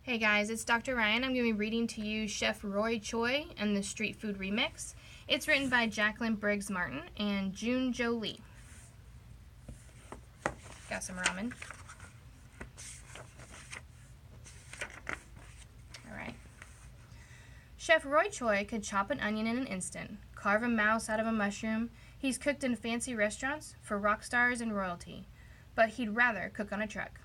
Hey guys, it's Dr. Ryan. I'm going to be reading to you Chef Roy Choi and the Street Food Remix. It's written by Jacqueline Briggs Martin and June Jolie. Got some ramen. Alright. Chef Roy Choi could chop an onion in an instant, carve a mouse out of a mushroom. He's cooked in fancy restaurants for rock stars and royalty, but he'd rather cook on a truck.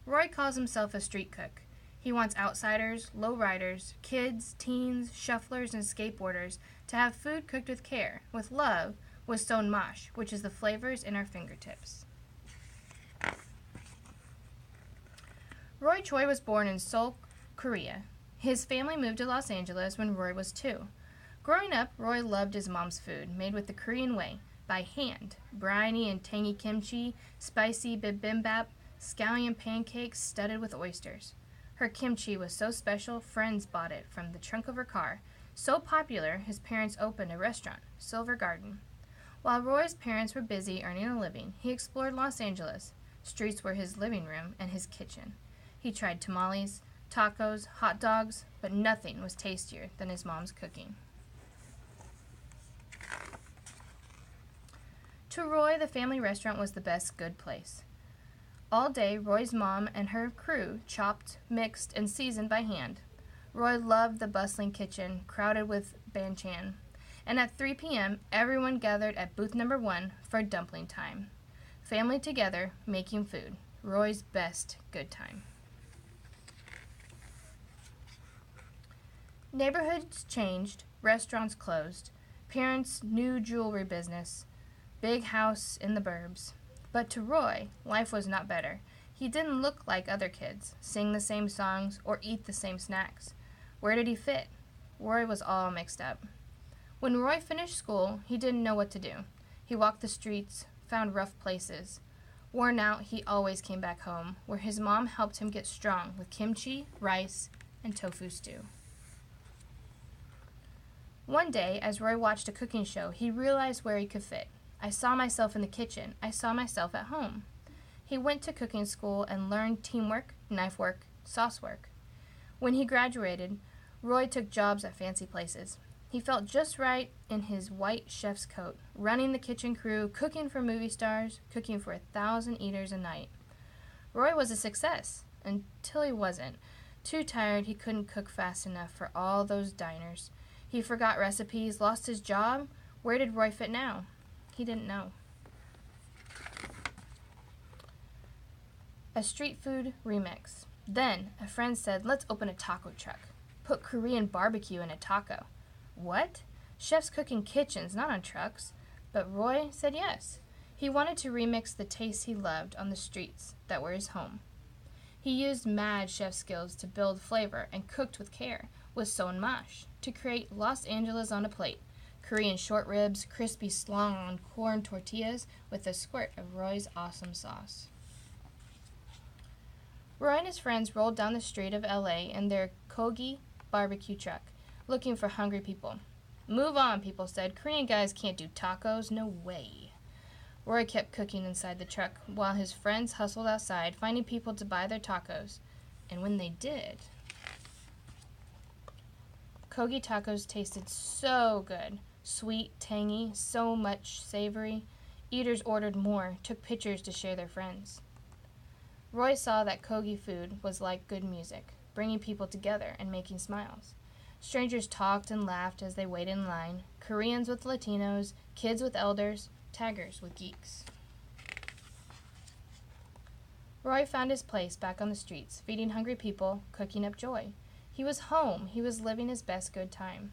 Roy calls himself a street cook. He wants outsiders, lowriders, kids, teens, shufflers, and skateboarders to have food cooked with care, with love, with son mosh, which is the flavors in our fingertips. Roy Choi was born in Seoul, Korea. His family moved to Los Angeles when Roy was 2. Growing up, Roy loved his mom's food, made with the Korean way, by hand. Briny and tangy kimchi, spicy bibimbap, scallion pancakes studded with oysters. Her kimchi was so special, friends bought it from the trunk of her car. So popular, his parents opened a restaurant, Silver Garden. While Roy's parents were busy earning a living, he explored Los Angeles. Streets were his living room and his kitchen. He tried tamales, tacos, hot dogs, but nothing was tastier than his mom's cooking. To Roy, the family restaurant was the best good place. All day, Roy's mom and her crew chopped, mixed, and seasoned by hand. Roy loved the bustling kitchen, crowded with banchan. And at 3 p.m., everyone gathered at booth number 1 for dumpling time. Family together, making food. Roy's best good time. Neighborhoods changed, restaurants closed. Parents' new jewelry business. Big house in the burbs. But to Roy, life was not better. He didn't look like other kids, sing the same songs, or eat the same snacks. Where did he fit? Roy was all mixed up. When Roy finished school, he didn't know what to do. He walked the streets, found rough places. Worn out, he always came back home, where his mom helped him get strong with kimchi, rice, and tofu stew. One day, as Roy watched a cooking show, he realized where he could fit. I saw myself in the kitchen. I saw myself at home. He went to cooking school and learned teamwork, knife work, sauce work. When he graduated, Roy took jobs at fancy places. He felt just right in his white chef's coat, running the kitchen crew, cooking for movie stars, cooking for 1,000 eaters a night. Roy was a success, until he wasn't. Too tired, he couldn't cook fast enough for all those diners. He forgot recipes, lost his job. Where did Roy fit now? He didn't know. A street food remix. Then, a friend said, let's open a taco truck. Put Korean barbecue in a taco. What? Chefs cook in kitchens, not on trucks. But Roy said yes. He wanted to remix the tastes he loved on the streets that were his home. He used mad chef skills to build flavor and cooked with care, with son mosh, to create Los Angeles on a plate. Korean short ribs, crispy slung on corn tortillas with a squirt of Roy's awesome sauce. Roy and his friends rolled down the street of L.A. in their Kogi barbecue truck, looking for hungry people. Move on, people said. Korean guys can't do tacos. No way. Roy kept cooking inside the truck while his friends hustled outside, finding people to buy their tacos. And when they did, Kogi tacos tasted so good. Sweet, tangy, so much savory. Eaters ordered more, took pictures to share their friends. Roy saw that Kogi food was like good music, bringing people together and making smiles. Strangers talked and laughed as they waited in line, Koreans with Latinos, kids with elders, taggers with geeks. Roy found his place back on the streets, feeding hungry people, cooking up joy. He was home. He was living his best good time.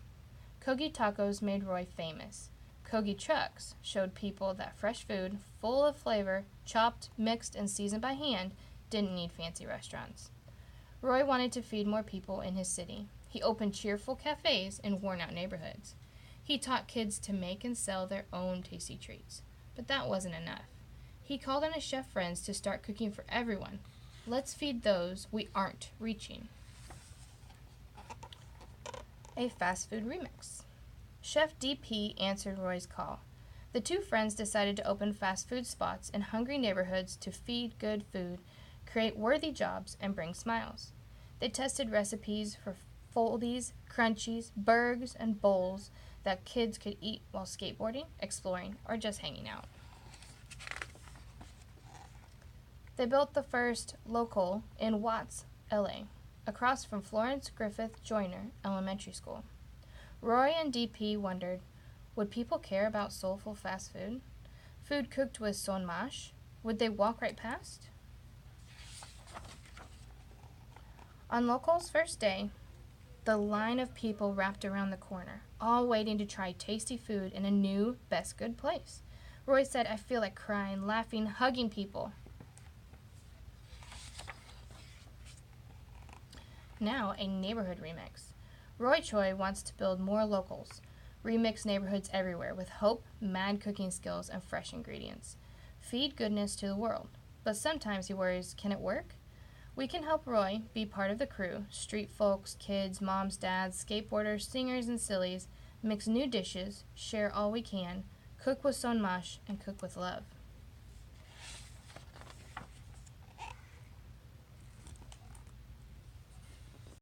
Kogi tacos made Roy famous. Kogi trucks showed people that fresh food, full of flavor, chopped, mixed, and seasoned by hand, didn't need fancy restaurants. Roy wanted to feed more people in his city. He opened cheerful cafes in worn-out neighborhoods. He taught kids to make and sell their own tasty treats. But that wasn't enough. He called on his chef friends to start cooking for everyone. Let's feed those we aren't reaching. A fast food remix. Chef DP answered Roy's call. The two friends decided to open fast food spots in hungry neighborhoods to feed good food, create worthy jobs, and bring smiles. They tested recipes for foldies, crunchies, burgers, and bowls that kids could eat while skateboarding, exploring, or just hanging out. They built the first local in Watts, LA, across from Florence Griffith Joyner Elementary School. Roy and DP wondered, would people care about soulful fast food? Food cooked with son mâche? Would they walk right past? On Local's first day, the line of people wrapped around the corner, all waiting to try tasty food in a new, best good place. Roy said, I feel like crying, laughing, hugging people. Now, a neighborhood remix. Roy Choi wants to build more locals, remix neighborhoods everywhere with hope, mad cooking skills, and fresh ingredients. Feed goodness to the world. But sometimes he worries, can it work? We can help Roy be part of the crew, street folks, kids, moms, dads, skateboarders, singers, and sillies, mix new dishes, share all we can, cook with son mâche, and cook with love.